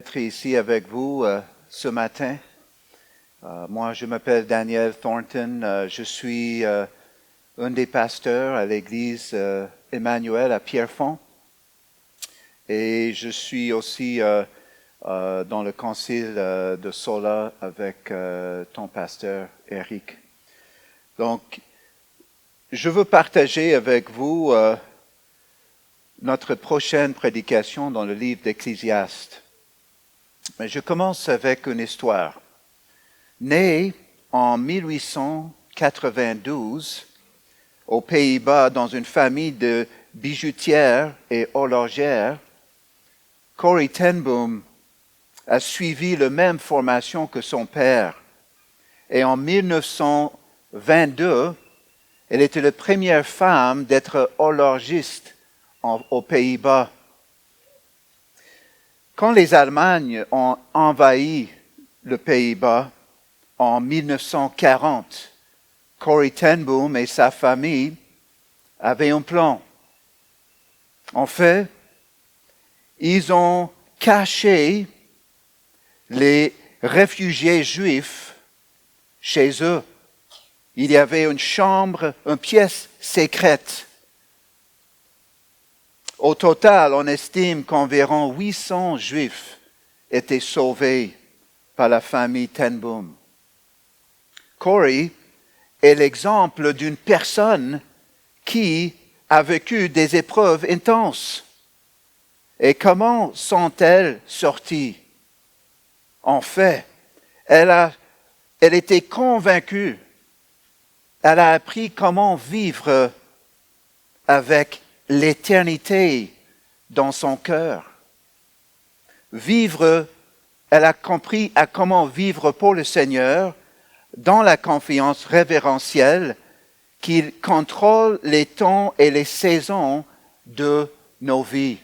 Être ici avec vous ce matin. Moi, je m'appelle Daniel Thornton. Je suis un des pasteurs à l'église Emmanuel à Pierrefonds. Et je suis aussi dans le concile de Sola avec ton pasteur Eric. Donc, je veux partager avec vous notre prochaine prédication dans le livre d'Ecclésiaste. Mais je commence avec une histoire. Né en 1892 aux Pays-Bas dans une famille de bijoutières et horlogères, Corrie ten Boom a suivi la même formation que son père. Et en 1922, elle était la première femme d'être horlogiste aux Pays-Bas. Quand les Allemands ont envahi le Pays-Bas en 1940, Corrie ten Boom et sa famille avaient un plan. En fait, ils ont caché les réfugiés juifs chez eux. Il y avait une chambre, une pièce secrète. Au total, on estime qu'environ 800 Juifs étaient sauvés par la famille ten Boom. Corrie est l'exemple d'une personne qui a vécu des épreuves intenses. Et comment sont-elles sorties? En fait, elle était convaincue. Elle a appris comment vivre avec l'éternité dans son cœur. Elle a compris à comment vivre pour le Seigneur dans la confiance révérentielle qu'il contrôle les temps et les saisons de nos vies.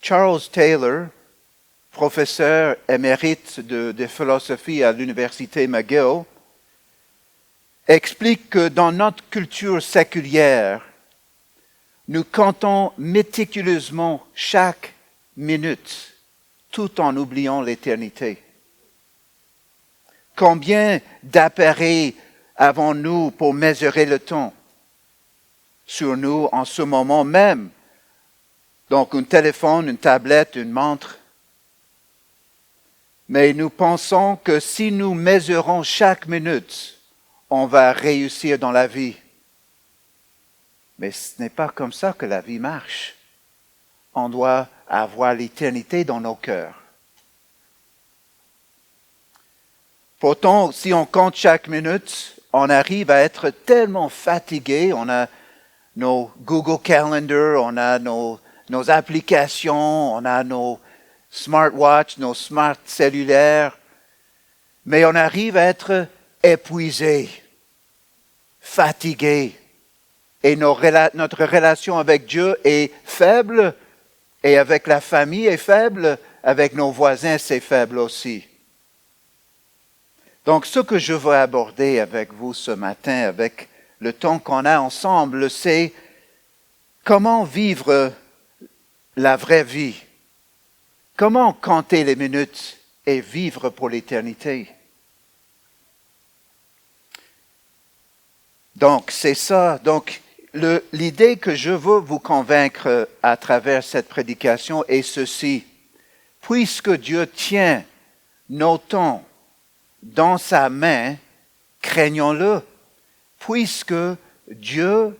Charles Taylor, professeur émérite de philosophie à l'Université McGill, explique que dans notre culture séculière, nous comptons méticuleusement chaque minute tout en oubliant l'éternité. Combien d'appareils avons-nous pour mesurer le temps sur nous en ce moment même? Donc un téléphone, une tablette, une montre. Mais nous pensons que si nous mesurons chaque minute, on va réussir dans la vie. Mais ce n'est pas comme ça que la vie marche. On doit avoir l'éternité dans nos cœurs. Pourtant, si on compte chaque minute, on arrive à être tellement fatigué. On a nos Google Calendar, on a nos applications, on a nos smartwatches, nos smart cellulaires. Mais on arrive à être épuisé, fatigué. Et notre relation avec Dieu est faible, et avec la famille est faible, avec nos voisins c'est faible aussi. Donc ce que je veux aborder avec vous ce matin, avec le temps qu'on a ensemble, c'est comment vivre la vraie vie. Comment compter les minutes et vivre pour l'éternité. Donc, c'est ça. Donc, l'idée que je veux vous convaincre à travers cette prédication est ceci. Puisque Dieu tient nos temps dans sa main, craignons-le. Puisque Dieu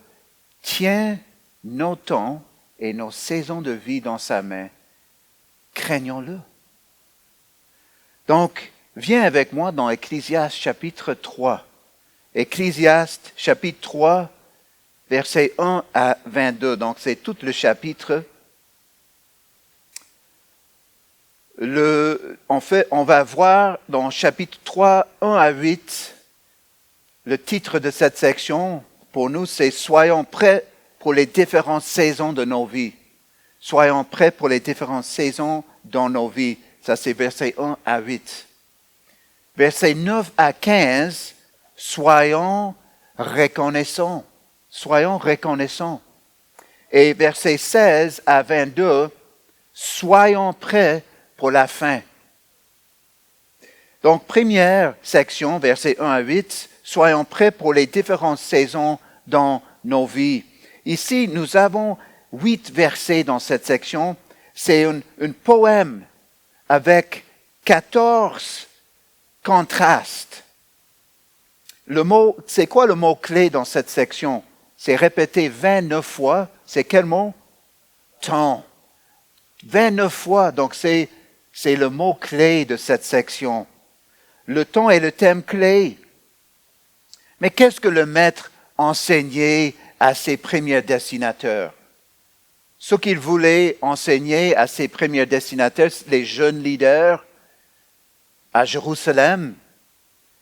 tient nos temps et nos saisons de vie dans sa main, craignons-le. Donc, viens avec moi dans Ecclésiaste chapitre 3. Ecclésiaste chapitre 3, versets 1 à 22. Donc, c'est tout le chapitre. En fait, on va voir dans chapitre 3, 1 à 8, le titre de cette section, pour nous, c'est « Soyons prêts pour les différentes saisons de nos vies ». Soyons prêts pour les différentes saisons dans nos vies. Ça, c'est versets 1 à 8. Versets 9 à 15, soyons reconnaissants. Soyons reconnaissants. Et versets 16 à 22, soyons prêts pour la fin. Donc, première section, versets 1 à 8, soyons prêts pour les différentes saisons dans nos vies. Ici, nous avons 8 versets dans cette section. C'est un poème avec 14 contrastes. C'est quoi le mot-clé dans cette section? C'est répété 29 fois. C'est quel mot? Temps. 29 fois, donc c'est le mot-clé de cette section. Le temps est le thème clé. Mais qu'est-ce que le maître enseignait à ses premiers destinataires? Ce qu'il voulait enseigner à ses premiers destinataires, les jeunes leaders à Jérusalem,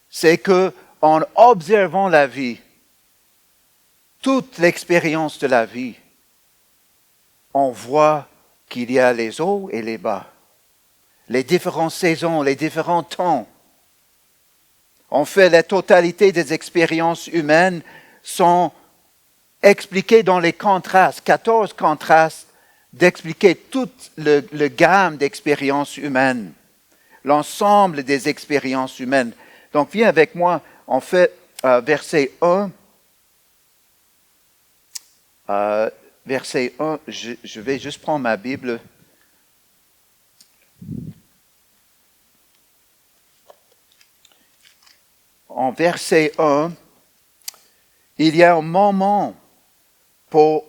c'est que en observant la vie, toute l'expérience de la vie, on voit qu'il y a les hauts et les bas, les différentes saisons, les différents temps. En fait, la totalité des expériences humaines sont expliquées dans les contrastes, 14 contrastes, d'expliquer toute le gamme d'expériences humaines, l'ensemble des expériences humaines. Donc, viens avec moi, on fait verset 1. Verset 1, je vais juste prendre ma Bible. En verset 1, il y a un moment pour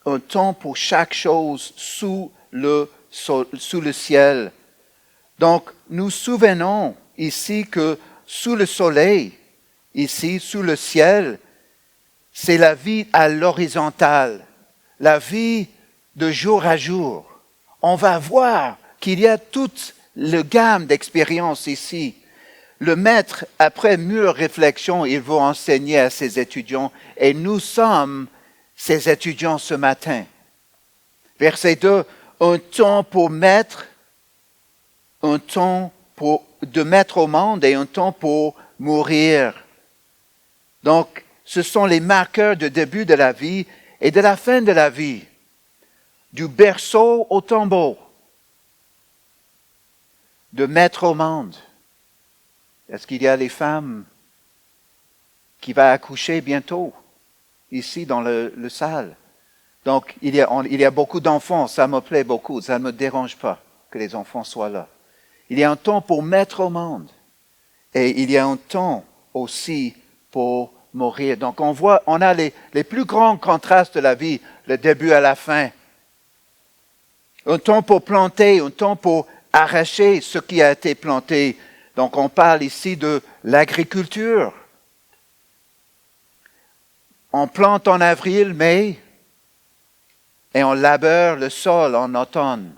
un temps pour chaque chose sous le ciel. Donc, nous souvenons ici que sous le soleil, ici, sous le ciel, c'est la vie à l'horizontale, la vie de jour à jour. On va voir qu'il y a toute la gamme d'expériences ici. Le maître, après mûre réflexion, il veut enseigner à ses étudiants et nous sommes ses étudiants ce matin. Verset 2, un temps pour mettre, un temps de mettre au monde et un temps pour mourir. Donc, ce sont les marqueurs de début de la vie et de la fin de la vie, du berceau au tombeau, de mettre au monde. Est-ce qu'il y a les femmes qui vont accoucher bientôt, ici dans le salle? Donc, il y a beaucoup d'enfants, ça me plaît beaucoup, ça ne me dérange pas que les enfants soient là. Il y a un temps pour mettre au monde et il y a un temps aussi pour mourir. Donc, on a les plus grands contrastes de la vie, le début à la fin. Un temps pour planter, un temps pour arracher ce qui a été planté. Donc, on parle ici de l'agriculture. On plante en avril, mai, et on laboure le sol en automne.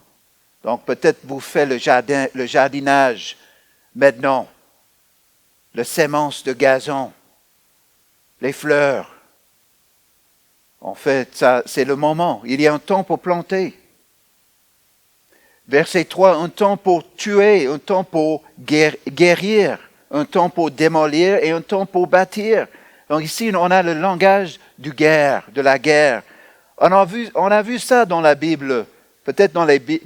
Donc, peut-être vous faites le jardinage maintenant, le sémence de gazon, les fleurs. En fait, ça, c'est le moment. Il y a un temps pour planter. Verset 3, un temps pour tuer, un temps pour guérir, un temps pour démolir et un temps pour bâtir. Donc ici, on a le langage de la guerre. On a vu ça dans la Bible, peut-être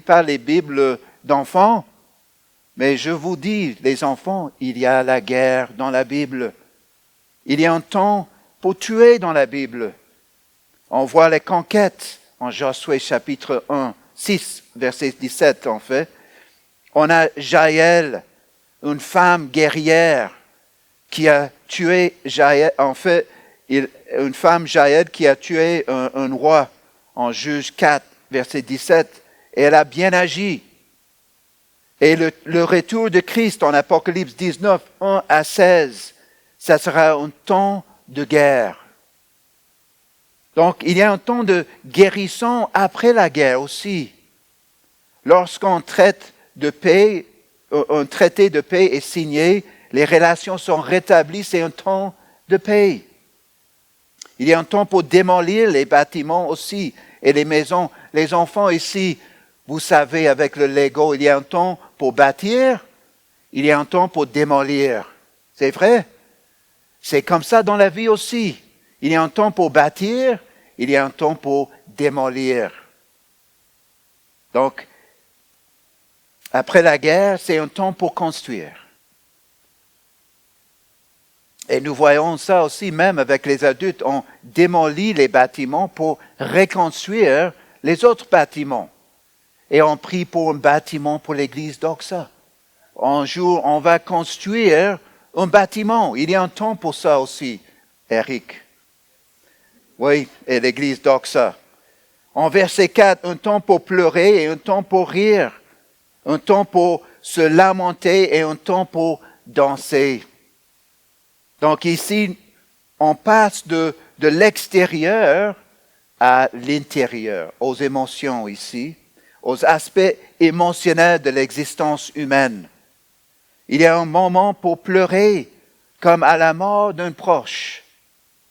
pas les Bibles d'enfants, mais je vous dis, les enfants, il y a la guerre dans la Bible. Il y a un temps pour tuer dans la Bible. On voit les conquêtes en Josué chapitre 1. 6, verset 17 en fait. On a Jaël, une femme guerrière qui a tué Jaël. En fait, une femme Jaël qui a tué un roi en Juge 4, verset 17. Et elle a bien agi. Et le retour de Christ en Apocalypse 19, 1 à 16, ça sera un temps de guerre. Donc, il y a un temps de guérison après la guerre aussi. Lorsqu'on traite de paix, un traité de paix est signé, les relations sont rétablies, c'est un temps de paix. Il y a un temps pour démolir les bâtiments aussi et les maisons. Les enfants ici, vous savez, avec le Lego, il y a un temps pour bâtir, il y a un temps pour démolir. C'est vrai? C'est comme ça dans la vie aussi. Il y a un temps pour bâtir, il y a un temps pour démolir. Donc, après la guerre, c'est un temps pour construire. Et nous voyons ça aussi même avec les adultes. On démolit les bâtiments pour reconstruire les autres bâtiments. Et on prie pour un bâtiment pour l'église d'Oxa. Un jour, on va construire un bâtiment. Il y a un temps pour ça aussi, Eric. Oui, et l'église d'Oxa. En verset 4, un temps pour pleurer et un temps pour rire. Un temps pour se lamenter et un temps pour danser. Donc ici, on passe de l'extérieur à l'intérieur, aux émotions ici, aux aspects émotionnels de l'existence humaine. Il y a un moment pour pleurer, comme à la mort d'un proche.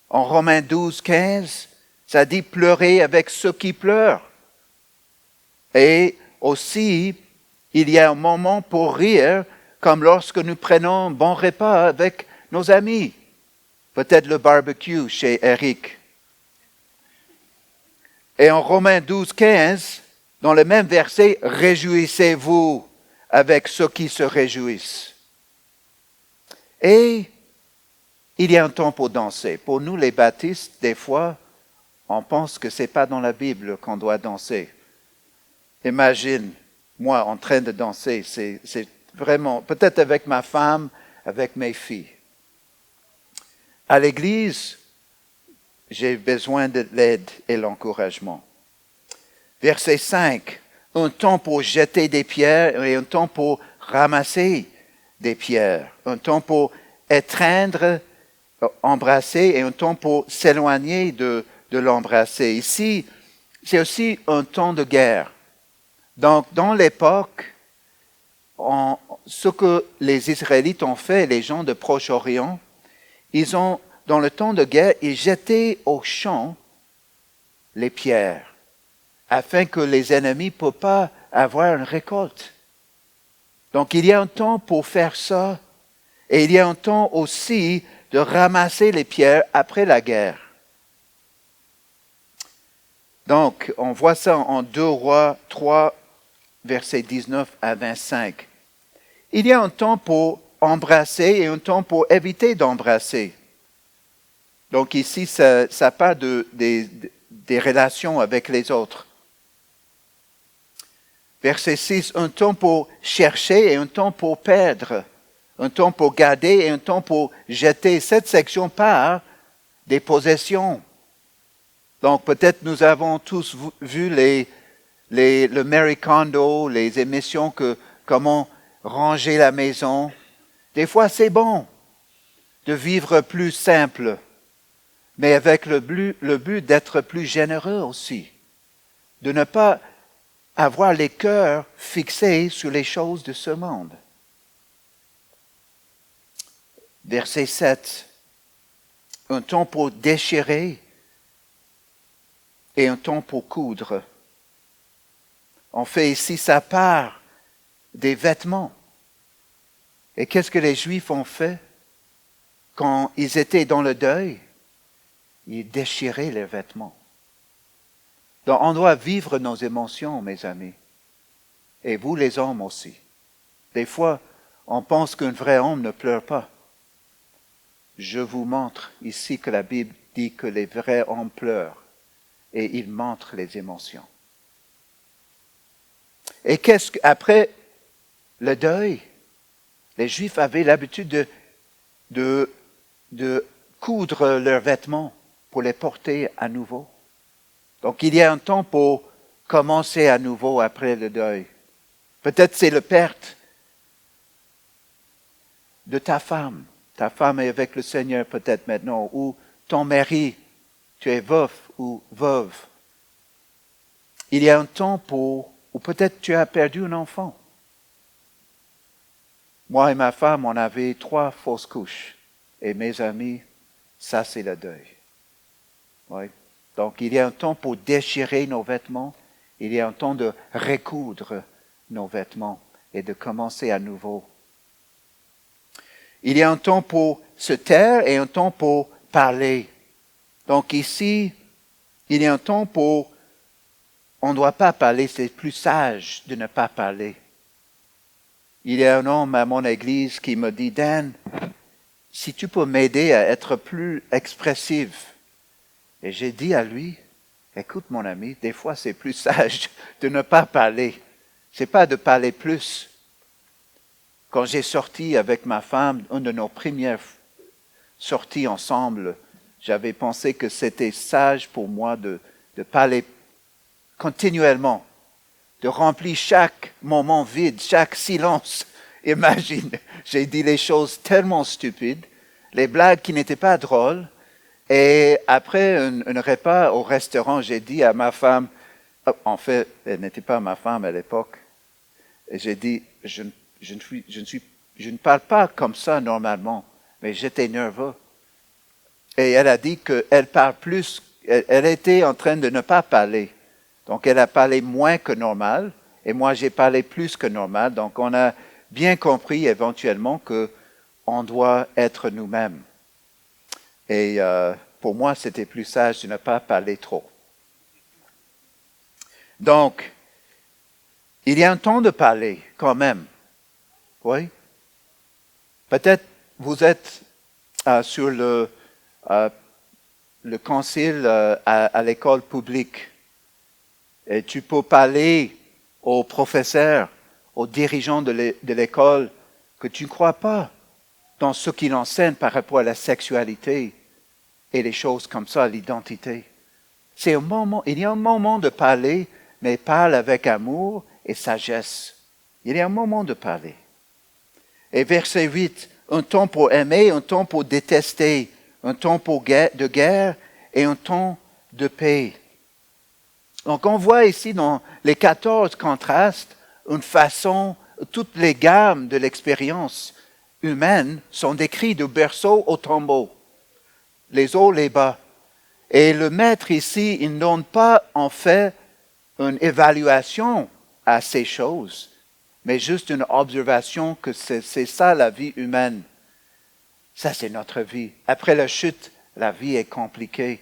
En Romains 12, 15, ça dit pleurer avec ceux qui pleurent. Et aussi, il y a un moment pour rire, comme lorsque nous prenons un bon repas avec nos amis. Peut-être le barbecue chez Eric. Et en Romains 12, 15, dans le même verset, réjouissez-vous avec ceux qui se réjouissent. Et il y a un temps pour danser. Pour nous, les baptistes, des fois, on pense que ce n'est pas dans la Bible qu'on doit danser. Imagine, moi, en train de danser, c'est vraiment, peut-être avec ma femme, avec mes filles. À l'église, j'ai besoin de l'aide et l'encouragement. Verset 5, un temps pour jeter des pierres et un temps pour ramasser des pierres. Un temps pour étreindre, embrasser et un temps pour s'éloigner de l'embrasser. Ici, c'est aussi un temps de guerre. Donc, dans l'époque, ce que les Israélites ont fait, les gens de Proche-Orient, ils ont, dans le temps de guerre, ils jetaient au champ les pierres, afin que les ennemis ne puissent pas avoir une récolte. Donc, il y a un temps pour faire ça, et il y a un temps aussi de ramasser les pierres après la guerre. Donc, on voit ça en 2 Rois 3, versets 19 à 25. Il y a un temps pour embrasser et un temps pour éviter d'embrasser. Donc ici, ça parle des relations avec les autres. Verset 6, un temps pour chercher et un temps pour perdre. Un temps pour garder et un temps pour jeter. Cette section parle des possessions. Donc peut-être nous avons tous vu le Marie Kondo, les émissions comment ranger la maison. Des fois, c'est bon de vivre plus simple, mais avec le but d'être plus généreux aussi, de ne pas avoir les cœurs fixés sur les choses de ce monde. Verset 7, un temps pour déchirer et un temps pour coudre. On fait ici sa part des vêtements. Et qu'est-ce que les Juifs ont fait quand ils étaient dans le deuil? Ils déchiraient leurs vêtements. Donc on doit vivre nos émotions, mes amis. Et vous, les hommes aussi. Des fois, on pense qu'un vrai homme ne pleure pas. Je vous montre ici que la Bible dit que les vrais hommes pleurent et ils montrent les émotions. Et après le deuil, les Juifs avaient l'habitude de coudre leurs vêtements pour les porter à nouveau. Donc il y a un temps pour commencer à nouveau après le deuil. Peut-être c'est la perte de ta femme. Ta femme est avec le Seigneur peut-être maintenant, ou ton mari, tu es veuf ou veuve. Il y a un temps ou peut-être tu as perdu un enfant. Moi et ma femme, on avait 3 fausses couches. Et mes amis, ça c'est le deuil. Oui. Donc il y a un temps pour déchirer nos vêtements. Il y a un temps de recoudre nos vêtements et de commencer à nouveau. Il y a un temps pour se taire et un temps pour parler. Donc ici, il y a un temps pour on ne doit pas parler, c'est plus sage de ne pas parler. Il y a un homme à mon église qui me dit, Dan, si tu peux m'aider à être plus expressif. Et j'ai dit à lui, écoute mon ami, des fois c'est plus sage de ne pas parler. C'est pas de parler plus. Quand j'ai sorti avec ma femme, une de nos premières sorties ensemble, j'avais pensé que c'était sage pour moi de parler continuellement, de remplir chaque moment vide, chaque silence. Imagine, j'ai dit les choses tellement stupides, les blagues qui n'étaient pas drôles, et après un repas au restaurant, j'ai dit à ma femme, en fait, elle n'était pas ma femme à l'époque, et j'ai dit, je ne parle pas comme ça normalement, mais j'étais nerveux. Et elle a dit qu'elle parle plus, elle était en train de ne pas parler. Donc elle a parlé moins que normal, et moi j'ai parlé plus que normal. Donc on a bien compris éventuellement qu'on doit être nous-mêmes. Et pour moi c'était plus sage de ne pas parler trop. Donc, il y a un temps de parler quand même. Oui? Peut-être vous êtes sur le concile à l'école publique. Et tu peux parler aux professeurs, aux dirigeants de l'école, que tu ne crois pas dans ce qu'il enseigne par rapport à la sexualité et les choses comme ça, l'identité. C'est un moment, il y a un moment de parler, mais parle avec amour et sagesse. Il y a un moment de parler. Et verset 8, un temps pour aimer, un temps pour détester, un temps de guerre et un temps de paix. Donc on voit ici dans les 14 contrastes une façon, toutes les gammes de l'expérience humaine sont décrites du berceau au tombeau, les hauts, les bas. Et le maître ici, il ne donne pas en fait une évaluation à ces choses, mais juste une observation que c'est ça la vie humaine. Ça c'est notre vie. Après la chute, la vie est compliquée.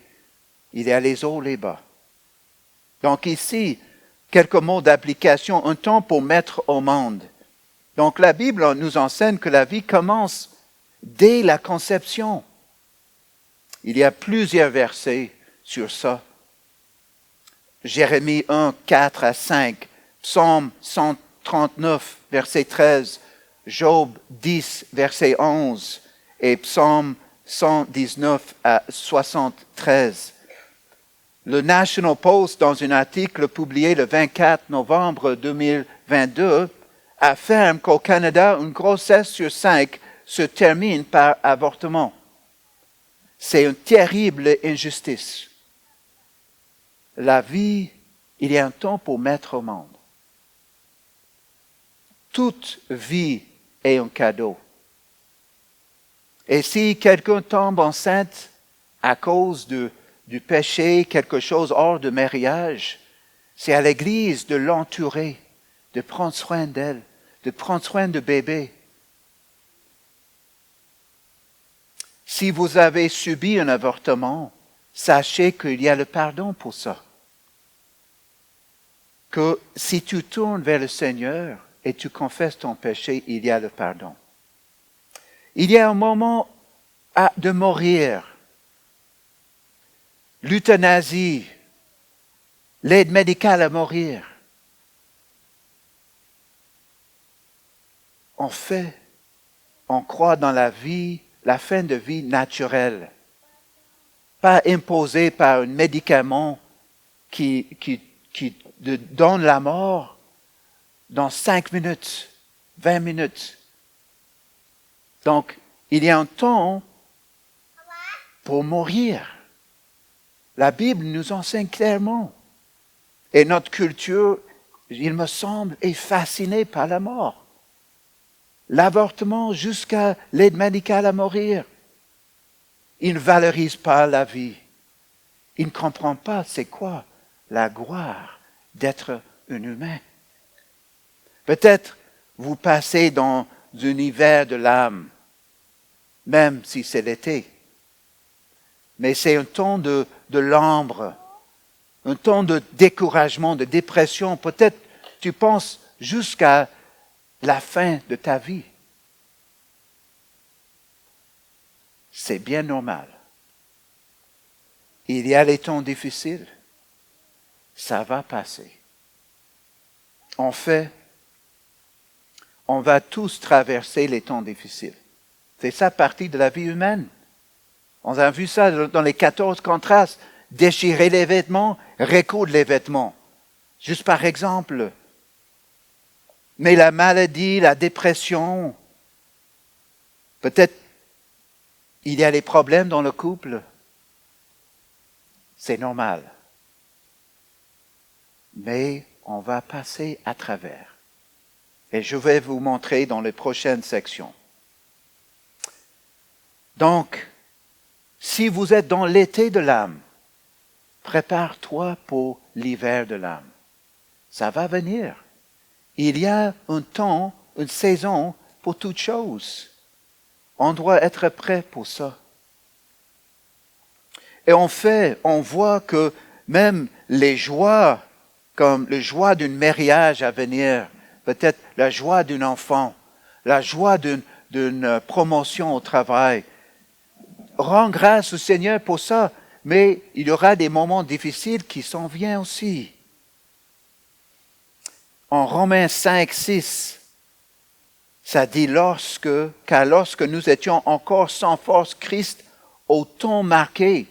Il y a les hauts, les bas. Donc ici, quelques mots d'application, un temps pour mettre au monde. Donc la Bible nous enseigne que la vie commence dès la conception. Il y a plusieurs versets sur ça. Jérémie 1, 4 à 5, Psaume 139, verset 13, Job 10, verset 11 et Psaume 119 à 73. Le National Post, dans un article publié le 24 novembre 2022, affirme qu'au Canada, une grossesse sur 5 se termine par avortement. C'est une terrible injustice. La vie, il y a un temps pour mettre au monde. Toute vie est un cadeau. Et si quelqu'un tombe enceinte à cause du péché, quelque chose hors de mariage, c'est à l'Église de l'entourer, de prendre soin d'elle, de prendre soin de bébé. Si vous avez subi un avortement, sachez qu'il y a le pardon pour ça. Que si tu tournes vers le Seigneur et tu confesses ton péché, il y a le pardon. Il y a un moment de mourir. L'euthanasie, l'aide médicale à mourir. En fait, on croit dans la vie, la fin de vie naturelle, pas imposée par un médicament qui donne la mort dans 5 minutes, 20 minutes. Donc, il y a un temps pour mourir. La Bible nous enseigne clairement. Et notre culture, il me semble, est fascinée par la mort. L'avortement jusqu'à l'aide médicale à mourir. Il ne valorise pas la vie. Il ne comprend pas c'est quoi la gloire d'être un humain. Peut-être vous passez dans un hiver de l'âme, même si c'est l'été. Mais c'est un temps de l'ombre, un temps de découragement, de dépression. Peut-être tu penses jusqu'à la fin de ta vie. C'est bien normal. Il y a les temps difficiles. Ça va passer. En fait, on va tous traverser les temps difficiles. C'est ça partie de la vie humaine. On a vu ça dans les 14 contrastes. Déchirer les vêtements, recoudre les vêtements. Juste par exemple. Mais la maladie, la dépression, peut-être il y a des problèmes dans le couple. C'est normal. Mais on va passer à travers. Et je vais vous montrer dans les prochaines sections. Donc, si vous êtes dans l'été de l'âme, prépare-toi pour l'hiver de l'âme. Ça va venir. Il y a un temps, une saison pour toutes choses. On doit être prêt pour ça. Et en fait, on voit que même les joies, comme la joie d'un mariage à venir, peut-être la joie d'un enfant, la joie d'une promotion au travail, rends grâce au Seigneur pour ça, mais il y aura des moments difficiles qui s'en viennent aussi. En Romains 5, 6, ça dit car lorsque nous étions encore sans force, Christ, au temps marqué,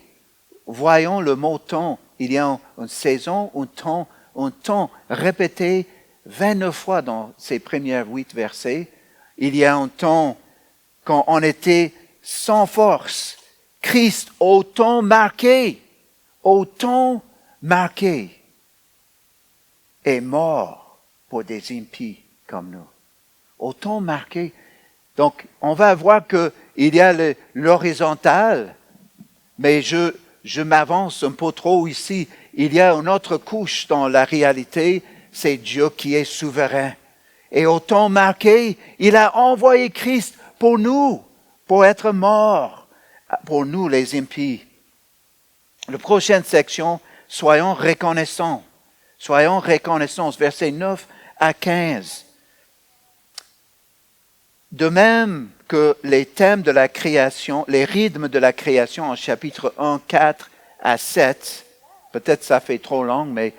voyons le mot temps, il y a une saison, un temps répété 29 fois dans ces premiers 8 versets. Il y a un temps quand on était sans force. Christ, au temps marqué, est mort pour des impies comme nous. Au temps marqué. Donc, on va voir qu'il y a l'horizontal, mais je m'avance un peu trop ici. Il y a une autre couche dans la réalité, c'est Dieu qui est souverain. Et au temps marqué, il a envoyé Christ pour nous, pour être mort, pour nous les impies. La prochaine section, soyons reconnaissants. Soyons reconnaissants, versets 9 à 15. De même que les thèmes de la création, les rythmes de la création en chapitre 1, 4 à 7, peut-être ça fait trop long, mais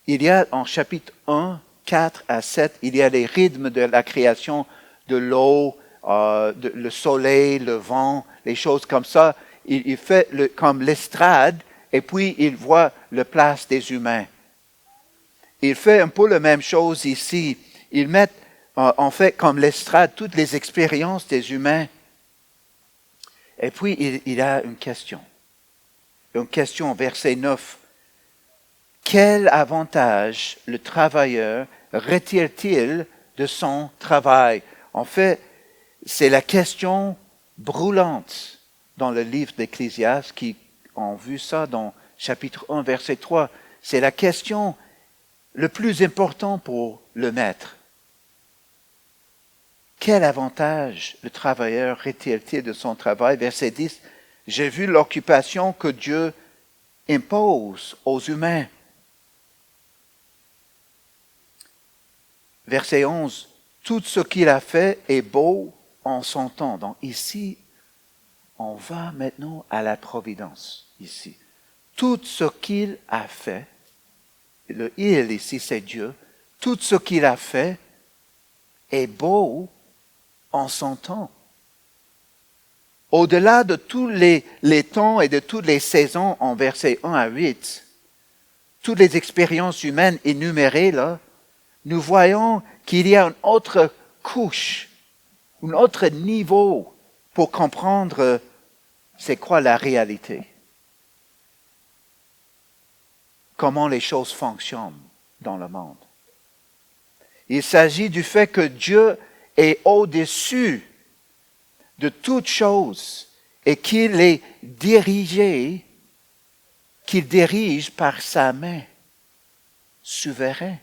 il y a en chapitre 1, 4 à 7, il y a les rythmes de la création de l'eau, le soleil, le vent, les choses comme ça. Il fait comme l'estrade et puis il voit la place des humains. Il fait un peu la même chose ici. Il met en fait comme l'estrade toutes les expériences des humains. Et puis il a une question. Une question, verset 9. Quel avantage le travailleur retire-t-il de son travail? En fait, c'est la question brûlante dans le livre d'Ecclésiaste qui ont vu ça dans chapitre 1, verset 3. C'est la question le plus importante pour le maître. Quel avantage le travailleur retire-t-il de son travail? Verset 10. J'ai vu l'occupation que Dieu impose aux humains. Verset 11. Tout ce qu'il a fait est beau en son temps. Donc ici, on va maintenant à la providence. Ici. Tout ce qu'il a fait, le il ici c'est Dieu, tout ce qu'il a fait est beau en son temps. Au-delà de tous les temps et de toutes les saisons en versets 1 à 8, toutes les expériences humaines énumérées là, nous voyons qu'il y a une autre couche, un autre niveau pour comprendre c'est quoi la réalité. Comment les choses fonctionnent dans le monde. Il s'agit du fait que Dieu est au-dessus de toutes choses et qu'il est dirigé, qu'il dirige par sa main souveraine.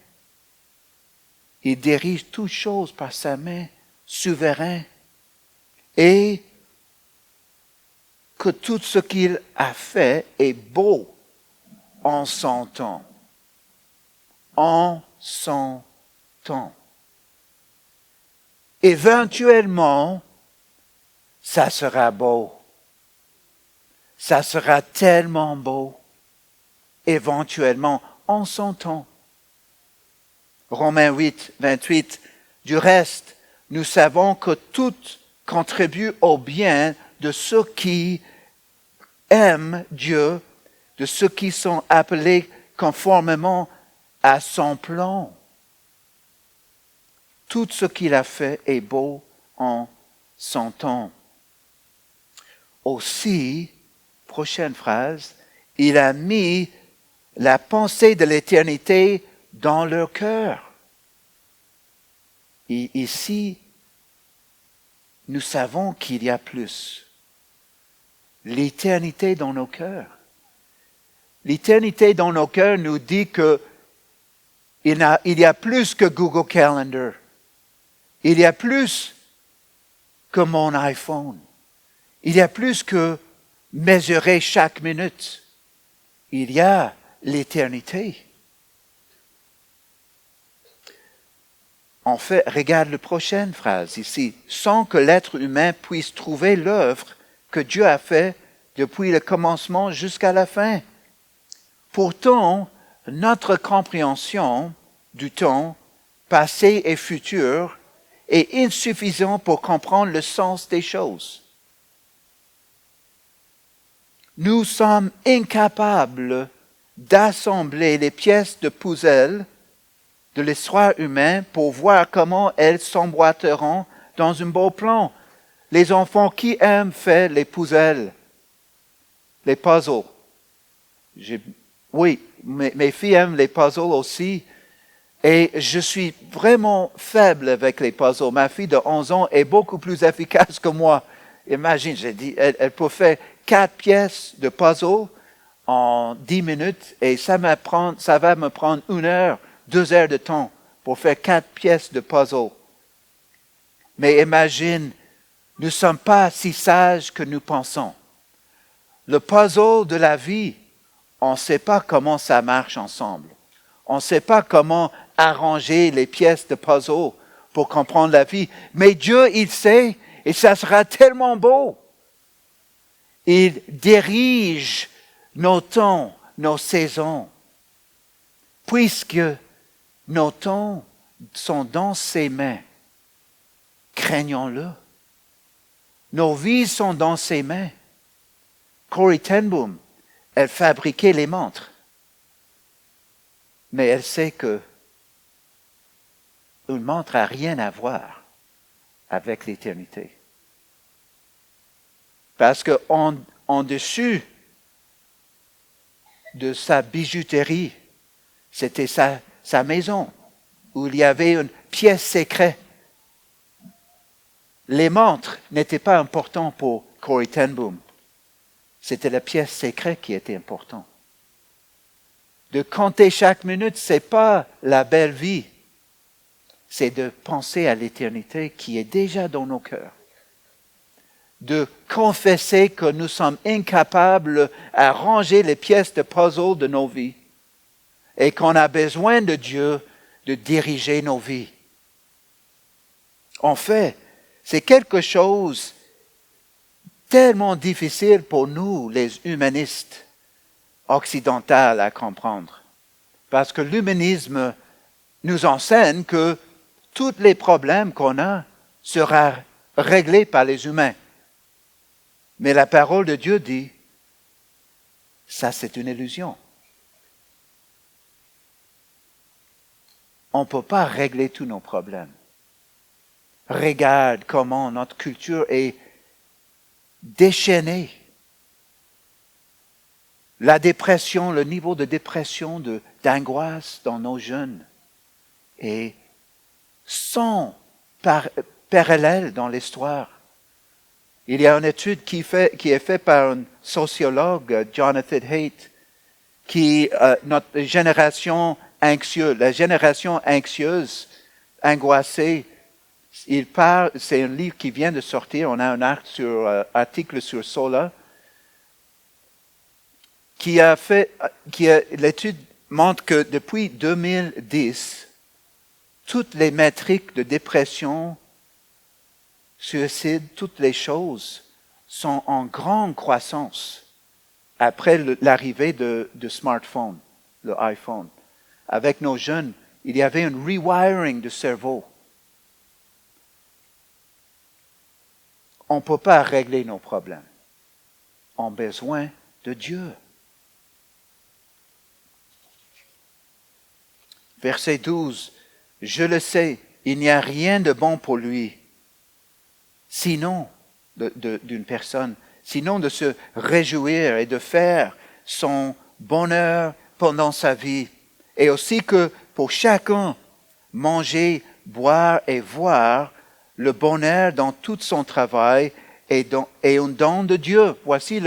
Il dirige toutes choses par sa main souveraine et que tout ce qu'il a fait est beau en son temps. En son temps. Éventuellement, ça sera beau. Ça sera tellement beau. Éventuellement, en son temps. Romains 8, 28. Du reste, nous savons que tout contribue au bien de ceux qui aiment Dieu, de ceux qui sont appelés conformément à son plan. Tout ce qu'il a fait est beau en son temps. Aussi, prochaine phrase, il a mis la pensée de l'éternité dans leur cœur. Et ici, nous savons qu'il y a plus. L'éternité dans nos cœurs. L'éternité dans nos cœurs nous dit que il y a plus que Google Calendar. Il y a plus que mon iPhone. Il y a plus que mesurer chaque minute. Il y a l'éternité. En fait, regarde la prochaine phrase ici. Sans que l'être humain puisse trouver l'œuvre que Dieu a faite depuis le commencement jusqu'à la fin. Pourtant, notre compréhension du temps passé et futur est insuffisante pour comprendre le sens des choses. Nous sommes incapables d'assembler les pièces de puzzle de l'histoire humaine pour voir comment elles s'emboîteront dans un beau plan. Les enfants qui aiment faire les puzzles, les puzzles. Oui, mes filles aiment les puzzles aussi. Et je suis vraiment faible avec les puzzles. Ma fille de 11 ans est beaucoup plus efficace que moi. Imagine, j'ai dit, elle peut faire 4 pièces de puzzle en 10 minutes et ça va me prendre 1 heure, 2 heures de temps pour faire 4 pièces de puzzle. Mais imagine, nous ne sommes pas si sages que nous pensons. Le puzzle de la vie, on ne sait pas comment ça marche ensemble. On ne sait pas comment arranger les pièces de puzzle pour comprendre la vie. Mais Dieu, il sait, et ça sera tellement beau. Il dirige nos temps, nos saisons, puisque nos temps sont dans ses mains. Craignons-le. Nos vies sont dans ses mains. Corrie ten Boom, elle fabriquait les montres. Mais elle sait que une montre n'a rien à voir avec l'éternité. Parce qu'en dessus de sa bijouterie, c'était sa maison, où il y avait une pièce secrète. Les montres n'étaient pas importantes pour Corrie ten Boom. C'était la pièce secrète qui était importante. De compter chaque minute, ce n'est pas la belle vie. C'est de penser à l'éternité qui est déjà dans nos cœurs. De confesser que nous sommes incapables à ranger les pièces de puzzle de nos vies et qu'on a besoin de Dieu de diriger nos vies. En fait, c'est quelque chose tellement difficile pour nous, les humanistes occidentaux, à comprendre. Parce que l'humanisme nous enseigne que tous les problèmes qu'on a seront réglés par les humains. Mais la parole de Dieu dit, ça c'est une illusion. On ne peut pas régler tous nos problèmes. Regarde comment notre culture est déchaînée. La dépression, le niveau de dépression, d'angoisse dans nos jeunes est sans parallèle dans l'histoire. Il y a une étude qui est faite par un sociologue, Jonathan Haidt, notre génération anxieuse, la génération anxieuse, angoissée, c'est un livre qui vient de sortir, on a un article sur Sola. l'étude montre que depuis 2010, toutes les métriques de dépression, suicide, toutes les choses sont en grande croissance après l'arrivée de smartphone, le iPhone. Avec nos jeunes, il y avait un rewiring du cerveau. On ne peut pas régler nos problèmes. On a besoin de Dieu. Verset 12. Je le sais, il n'y a rien de bon pour lui, sinon d'une personne, sinon de se réjouir et de faire son bonheur pendant sa vie. Et aussi que pour chacun, manger, boire et voir le bonheur dans tout son travail et un don de Dieu. Voici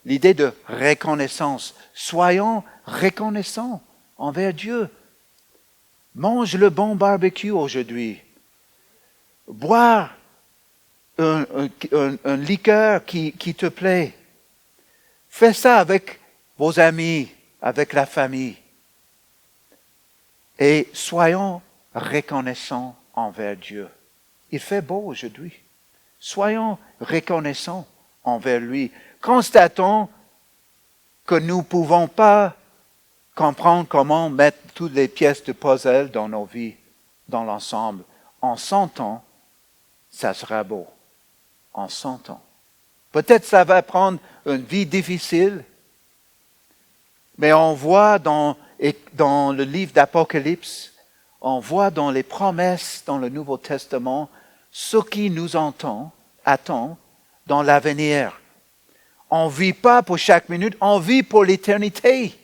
l'idée de reconnaissance. Soyons reconnaissants envers Dieu. Mange le bon barbecue aujourd'hui. Boire un liqueur qui te plaît. Fais ça avec vos amis, avec la famille. Et soyons reconnaissants envers Dieu. Il fait beau aujourd'hui. Soyons reconnaissants envers lui. Constatons que nous ne pouvons pas comprendre comment mettre toutes les pièces de puzzle dans nos vies, dans l'ensemble. En 100 ans, ça sera beau. En 100 ans. Peut-être ça va prendre une vie difficile, mais on voit dans le livre d'Apocalypse, on voit dans les promesses dans le Nouveau Testament ce qui nous attend dans l'avenir. On ne vit pas pour chaque minute, on vit pour l'éternité.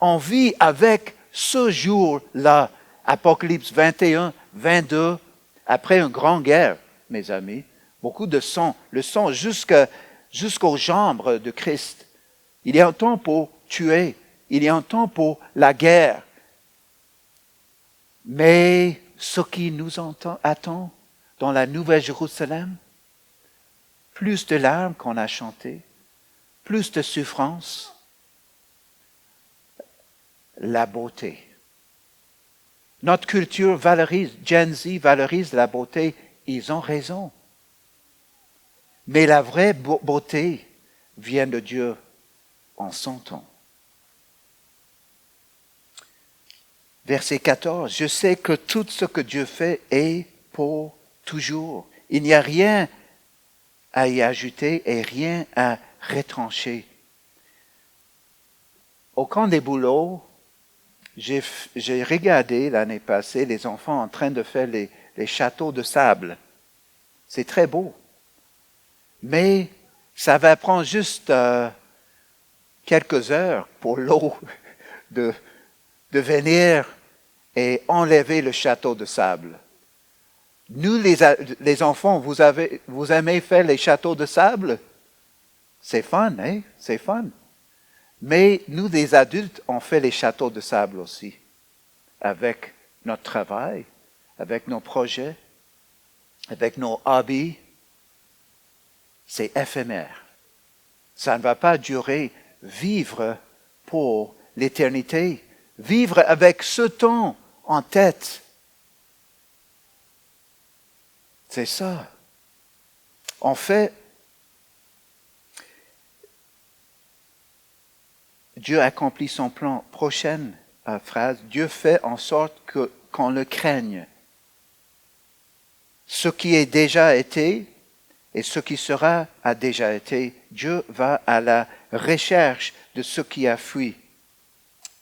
On vit avec ce jour-là, Apocalypse 21, 22, après une grande guerre, mes amis, beaucoup de sang, le sang jusqu'aux jambes de Christ. Il y a un temps pour tuer, il y a un temps pour la guerre. Mais ce qui nous attend dans la Nouvelle Jérusalem, plus de larmes qu'on a chantées, plus de souffrance, la beauté. Notre culture valorise, Gen Z valorise la beauté, ils ont raison. Mais la vraie beauté vient de Dieu en son temps. Verset 14, je sais que tout ce que Dieu fait est pour toujours. Il n'y a rien à y ajouter et rien à retrancher. Au camp des boulots, j'ai regardé l'année passée les enfants en train de faire les châteaux de sable. C'est très beau. Mais ça va prendre juste quelques heures pour l'eau de venir et enlever le château de sable. Nous, les enfants, vous aimez faire les châteaux de sable? C'est fun, hein? C'est fun. Mais nous, les adultes, on fait les châteaux de sable aussi, avec notre travail, avec nos projets, avec nos hobbies. C'est éphémère. Ça ne va pas durer. Vivre pour l'éternité. Vivre avec ce temps en tête. C'est ça. En fait, Dieu accomplit son plan. Prochaine phrase, Dieu fait en sorte qu'on le craigne. Ce qui est déjà été et ce qui sera a déjà été. Dieu va à la recherche de ce qui a fui.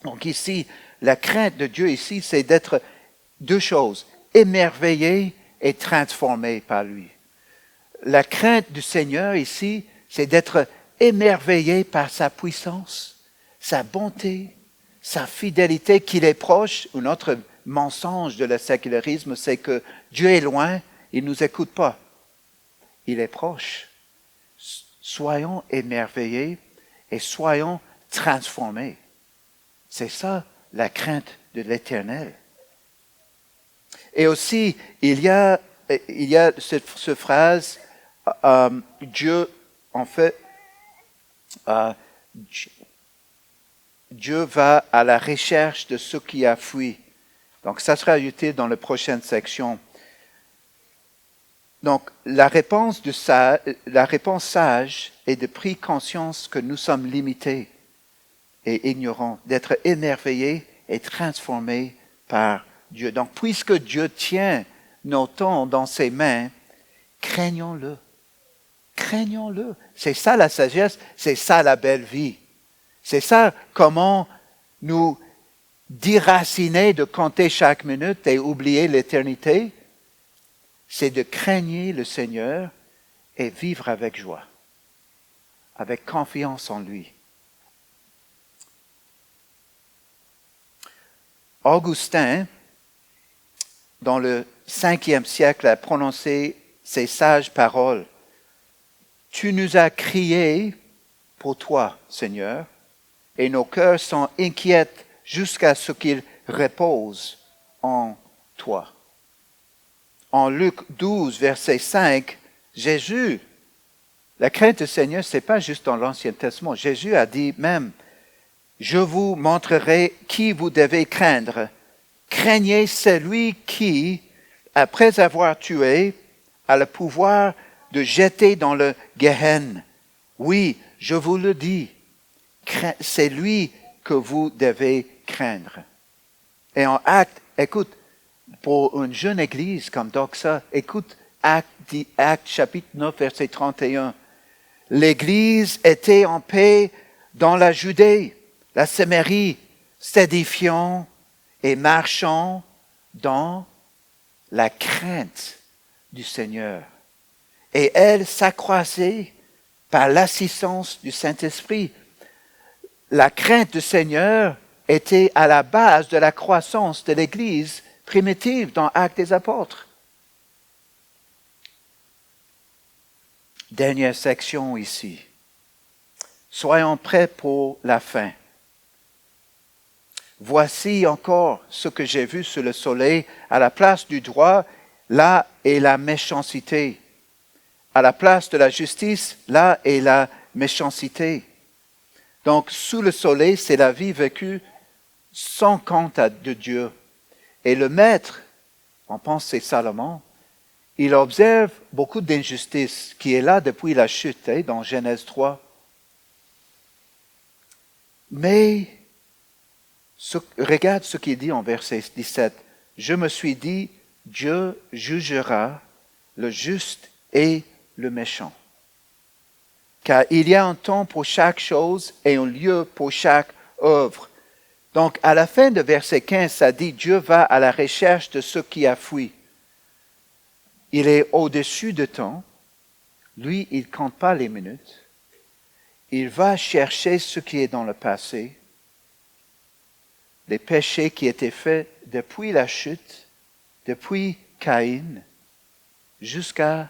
Donc ici, la crainte de Dieu ici, c'est d'être deux choses, émerveillé et transformé par lui. La crainte du Seigneur ici, c'est d'être émerveillé par sa puissance, sa bonté, sa fidélité, qu'il est proche. Un autre mensonge de le sécularisme, c'est que Dieu est loin, il ne nous écoute pas. Il est proche. Soyons émerveillés et soyons transformés. C'est ça la crainte de l'Éternel. Et aussi, il y a cette phrase, Dieu, en fait, Dieu va à la recherche de ce qui a fui. Donc, ça sera utile dans la prochaine section. Donc, la réponse sage est de prendre conscience que nous sommes limités et ignorants, d'être émerveillés et transformés par Dieu. Donc, puisque Dieu tient nos temps dans ses mains, craignons-le. Craignons-le. C'est ça la sagesse, c'est ça la belle vie. C'est ça comment nous déraciner de compter chaque minute et oublier l'éternité. C'est de craigner le Seigneur et vivre avec joie, avec confiance en lui. Augustin, dans le 5e siècle, a prononcé ces sages paroles. « Tu nous as criés pour toi, Seigneur, et nos cœurs sont inquiets jusqu'à ce qu'ils reposent en toi. » En Luc 12, verset 5, Jésus, la crainte du Seigneur, ce n'est pas juste dans l'Ancien Testament. Jésus a dit même, « Je vous montrerai qui vous devez craindre. Craignez celui qui, après avoir tué, a le pouvoir de jeter dans le Gehenna. Oui, je vous le dis, c'est lui que vous devez craindre. » Et en Actes, écoute, pour une jeune église comme Doxa, écoute Actes chapitre 9, verset 31. L'église était en paix dans la Judée, la Samarie, s'édifiant et marchant dans la crainte du Seigneur. Et elle s'accroissait par l'assistance du Saint-Esprit. La crainte du Seigneur était à la base de la croissance de l'Église primitive dans Actes des Apôtres. Dernière section ici. Soyons prêts pour la fin. Voici encore ce que j'ai vu sous le soleil. À la place du droit, là est la méchanceté. À la place de la justice, là est la méchanceté. Donc, sous le soleil, c'est la vie vécue sans compte de Dieu. Et le maître, on pense c'est Salomon, il observe beaucoup d'injustice qui est là depuis la chute, dans Genèse 3. Mais, regarde ce qu'il dit en verset 17. Je me suis dit, Dieu jugera le juste et le méchant. Car il y a un temps pour chaque chose et un lieu pour chaque œuvre. Donc, à la fin de verset 15, ça dit, Dieu va à la recherche de ce qui a fui. Il est au-dessus de temps. Lui, il ne compte pas les minutes. Il va chercher ce qui est dans le passé, les péchés qui étaient faits depuis la chute, depuis Caïn, jusqu'à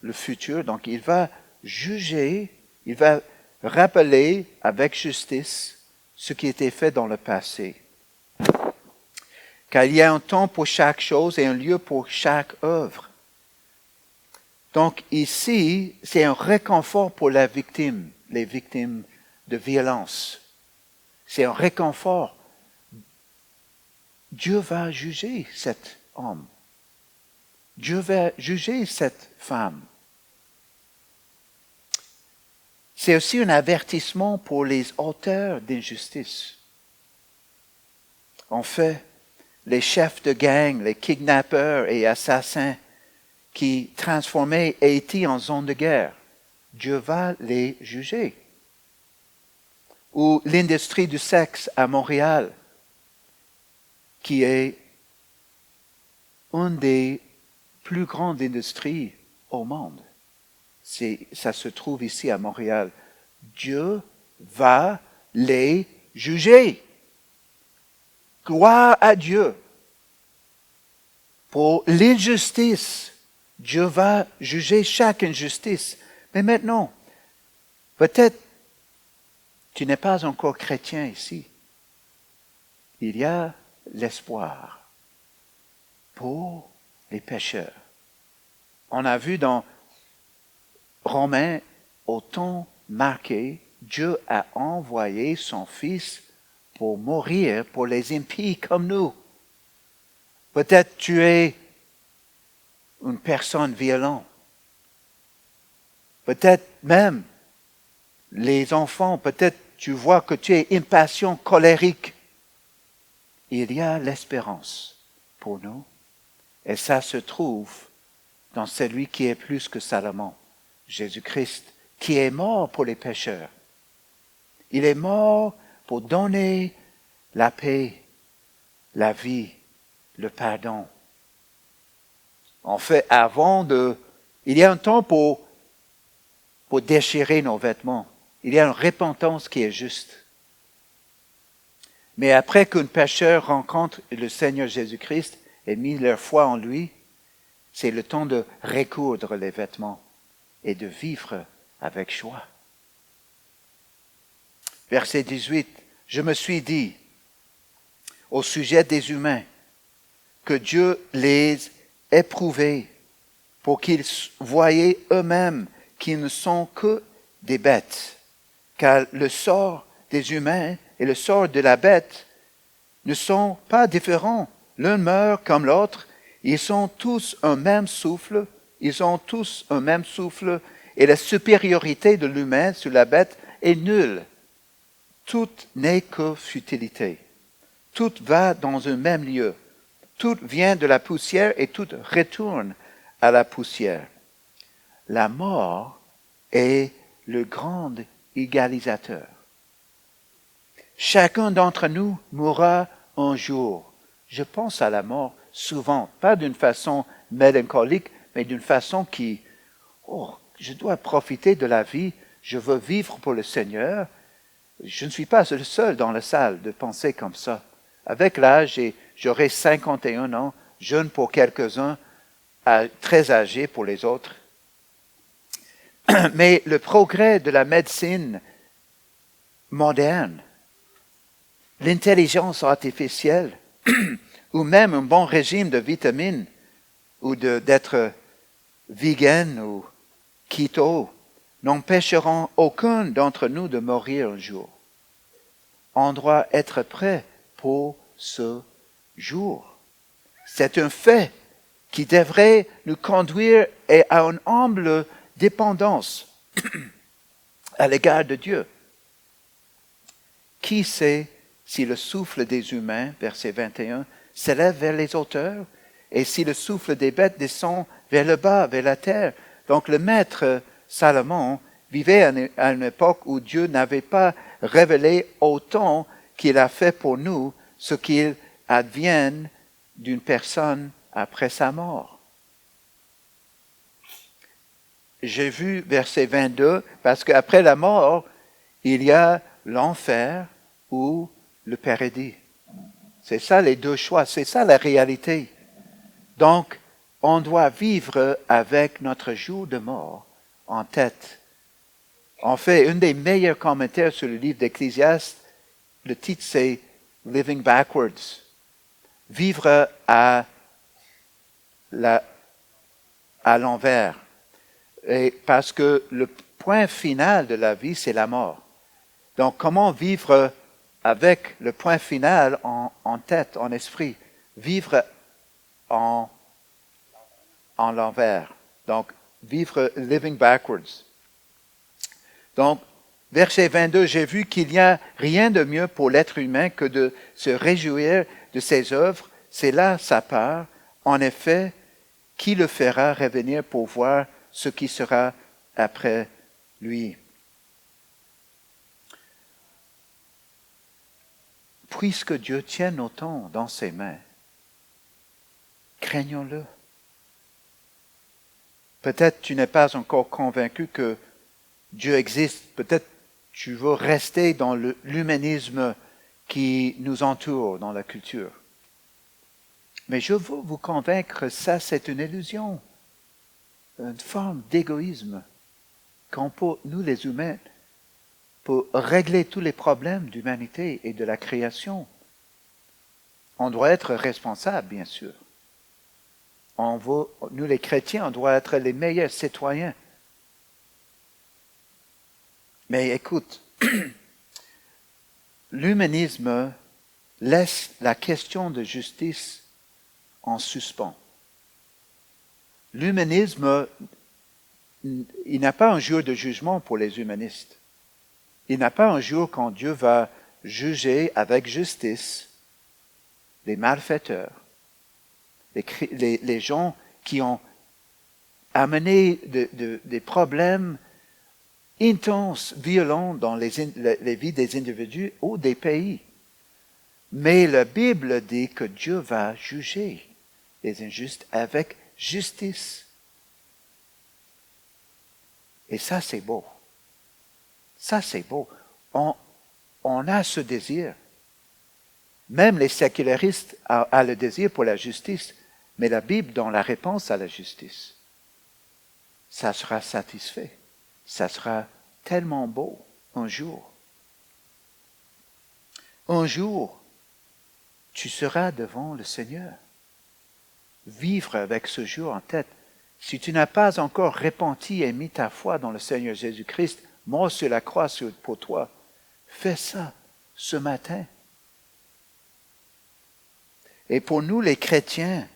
le futur. Donc, il va juger, il va rappeler avec justice ce qui était fait dans le passé. Car il y a un temps pour chaque chose et un lieu pour chaque œuvre. Donc ici, c'est un réconfort pour la victime, les victimes de violence. C'est un réconfort. Dieu va juger cet homme. Dieu va juger cette femme. C'est aussi un avertissement pour les auteurs d'injustice. En fait, les chefs de gang, les kidnappeurs et assassins qui transformaient Haïti en zone de guerre, Dieu va les juger. Ou l'industrie du sexe à Montréal, qui est une des plus grandes industries au monde. Ça se trouve ici à Montréal. Dieu va les juger. Gloire à Dieu. Pour l'injustice, Dieu va juger chaque injustice. Mais maintenant, peut-être tu n'es pas encore chrétien ici. Il y a l'espoir pour les pécheurs. On a vu dans Romains, au temps marqué, Dieu a envoyé son Fils pour mourir pour les impies comme nous. Peut-être tu es une personne violente. Peut-être même les enfants, peut-être tu vois que tu es impatient, colérique. Il y a l'espérance pour nous. Et ça se trouve dans celui qui est plus que Salomon, Jésus-Christ, qui est mort pour les pécheurs. Il est mort pour donner la paix, la vie, le pardon. En fait, il y a un temps pour déchirer nos vêtements. Il y a une repentance qui est juste. Mais après qu'un pécheur rencontre le Seigneur Jésus-Christ et mis leur foi en lui, c'est le temps de recoudre les vêtements et de vivre avec joie. Verset 18, je me suis dit, au sujet des humains, que Dieu les éprouvait pour qu'ils voyaient eux-mêmes qu'ils ne sont que des bêtes, car le sort des humains et le sort de la bête ne sont pas différents. L'un meurt comme l'autre, ils sont tous un même souffle, et la supériorité de l'humain sur la bête est nulle. Tout n'est que futilité. Tout va dans un même lieu. Tout vient de la poussière et tout retourne à la poussière. La mort est le grand égalisateur. Chacun d'entre nous mourra un jour. Je pense à la mort souvent, pas d'une façon mélancolique, mais d'une façon je dois profiter de la vie, je veux vivre pour le Seigneur. Je ne suis pas le seul dans la salle de penser comme ça. Avec l'âge, j'aurai 51 ans, jeune pour quelques-uns, très âgé pour les autres. Mais le progrès de la médecine moderne, l'intelligence artificielle, ou même un bon régime de vitamines, ou d'être vegan ou keto, n'empêcheront aucun d'entre nous de mourir un jour. On doit être prêt pour ce jour. C'est un fait qui devrait nous conduire à une humble dépendance à l'égard de Dieu. Qui sait si le souffle des humains, verset 21, s'élève vers les hauteurs, et si le souffle des bêtes descend vers le bas, vers la terre. Donc le maître Salomon vivait à une époque où Dieu n'avait pas révélé autant qu'il a fait pour nous ce qu'il advienne d'une personne après sa mort. J'ai vu verset 22, parce qu'après la mort, il y a l'enfer ou le paradis. C'est ça les deux choix, c'est ça la réalité. Donc, on doit vivre avec notre jour de mort en tête. En fait, un des meilleurs commentaires sur le livre d'Ecclésiaste, le titre c'est « Living Backwards ». Vivre à l'envers. Et parce que le point final de la vie, c'est la mort. Donc, comment vivre avec le point final en tête, en esprit? Vivre en l'envers. Donc, vivre living backwards. Donc, verset 22, j'ai vu qu'il n'y a rien de mieux pour l'être humain que de se réjouir de ses œuvres. C'est là sa part. En effet, qui le fera revenir pour voir ce qui sera après lui? Puisque Dieu tient nos temps dans ses mains, craignons-le. Peut-être tu n'es pas encore convaincu que Dieu existe. Peut-être tu veux rester dans l'humanisme qui nous entoure dans la culture. Mais je veux vous convaincre que ça, c'est une illusion, une forme d'égoïsme qu'on peut, nous les humains, pour régler tous les problèmes d'humanité et de la création. On doit être responsable, bien sûr. Nous les chrétiens, on doit être les meilleurs citoyens. Mais écoute, l'humanisme laisse la question de justice en suspens. L'humanisme, il n'a pas un jour de jugement pour les humanistes. Il n'a pas un jour quand Dieu va juger avec justice les malfaiteurs, les gens qui ont amené des problèmes intenses, violents dans les vies des individus ou des pays. Mais la Bible dit que Dieu va juger les injustes avec justice. Et ça, c'est beau. Ça, c'est beau. On a ce désir. Même les sécularistes ont le désir pour la justice, mais la Bible donne la réponse à la justice. Ça sera satisfait. Ça sera tellement beau un jour. Un jour, tu seras devant le Seigneur. Vivre avec ce jour en tête. Si tu n'as pas encore repenti et mis ta foi dans le Seigneur Jésus-Christ, mort sur la croix pour toi, fais ça ce matin. Et pour nous les chrétiens,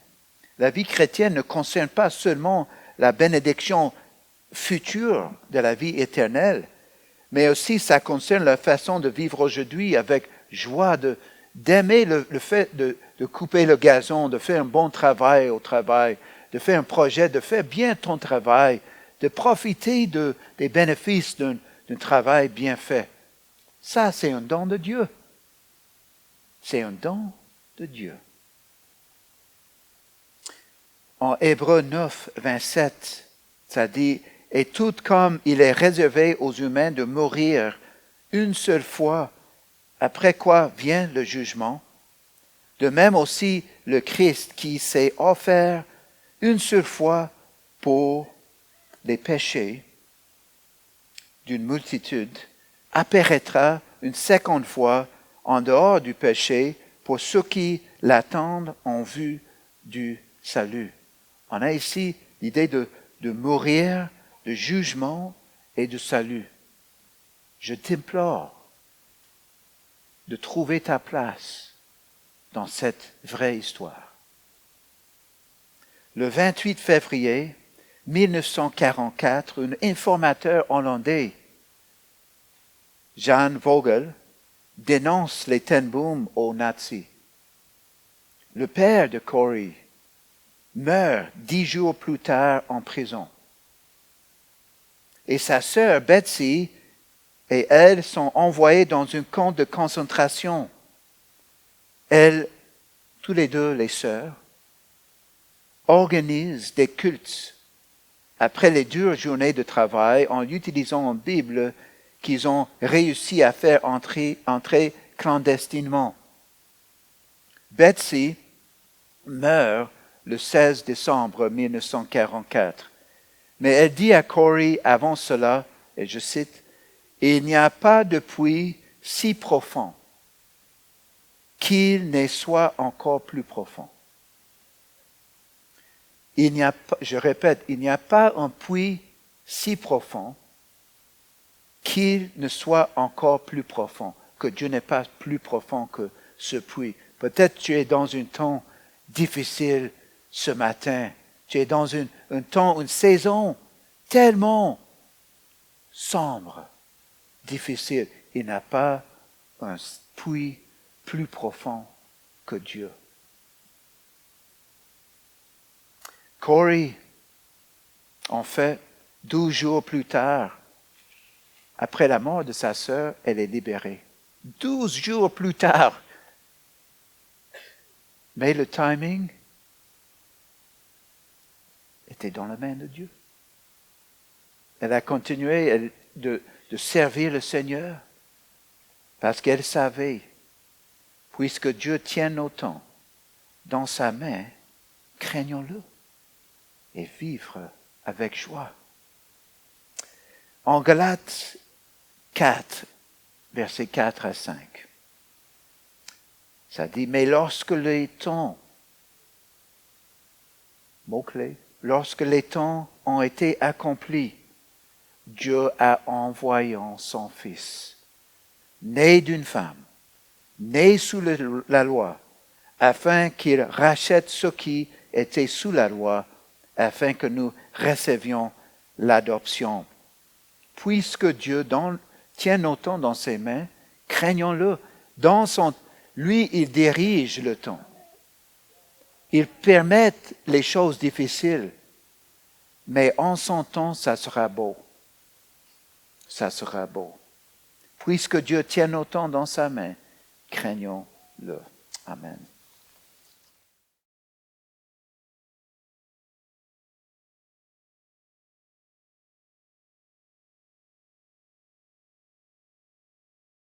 la vie chrétienne ne concerne pas seulement la bénédiction future de la vie éternelle, mais aussi ça concerne la façon de vivre aujourd'hui avec joie, d'aimer le fait de couper le gazon, de faire un bon travail au travail, de faire un projet, de faire bien ton travail, de profiter des bénéfices d'un travail bien fait. Ça, c'est un don de Dieu. C'est un don de Dieu. En Hébreux 9, 27, ça dit « Et tout comme il est réservé aux humains de mourir une seule fois, après quoi vient le jugement, de même aussi le Christ qui s'est offert une seule fois pour les péchés d'une multitude, apparaîtra une seconde fois en dehors du péché pour ceux qui l'attendent en vue du salut. » On a ici l'idée de mourir, de jugement et de salut. Je t'implore de trouver ta place dans cette vraie histoire. Le 28 février 1944, un informateur hollandais, Jan Vogel, dénonce les Ten Boom aux nazis. Le père de Corrie meurt 10 jours plus tard en prison. Et sa sœur Betsy et elle sont envoyées dans un camp de concentration. Elles, tous les deux les sœurs, organisent des cultes après les dures journées de travail en utilisant une Bible qu'ils ont réussi à faire entrer clandestinement. Betsy meurt le 16 décembre 1944. Mais elle dit à Corrie avant cela, et je cite, « Il n'y a pas de puits si profond qu'il ne soit encore plus profond. » Il n'y a pas, je répète, il n'y a pas un puits si profond qu'il ne soit encore plus profond, que Dieu n'est pas plus profond que ce puits. Peut-être tu es dans un temps difficile ce matin. Tu es dans un temps, une saison tellement sombre, difficile. Il n'y a pas un puits plus profond que Dieu. Corrie, en fait, 12 jours plus tard, après la mort de sa sœur, elle est libérée. 12 jours plus tard. Mais le timing était dans la main de Dieu. Elle a continué de servir le Seigneur parce qu'elle savait, puisque Dieu tient nos temps dans sa main, craignons-le et vivre avec joie. En Galates 4, versets 4 à 5, ça dit, mais lorsque les temps, mot-clé, lorsque les temps ont été accomplis, Dieu a envoyé son Fils, né d'une femme, né sous la loi, afin qu'il rachète ceux qui étaient sous la loi, afin que nous recevions l'adoption. Puisque Dieu tient nos temps dans ses mains, craignons-le. Lui, il dirige le temps. Il permet les choses difficiles, mais en son temps, ça sera beau. Ça sera beau. Puisque Dieu tient nos temps dans sa main, craignons-le. Amen.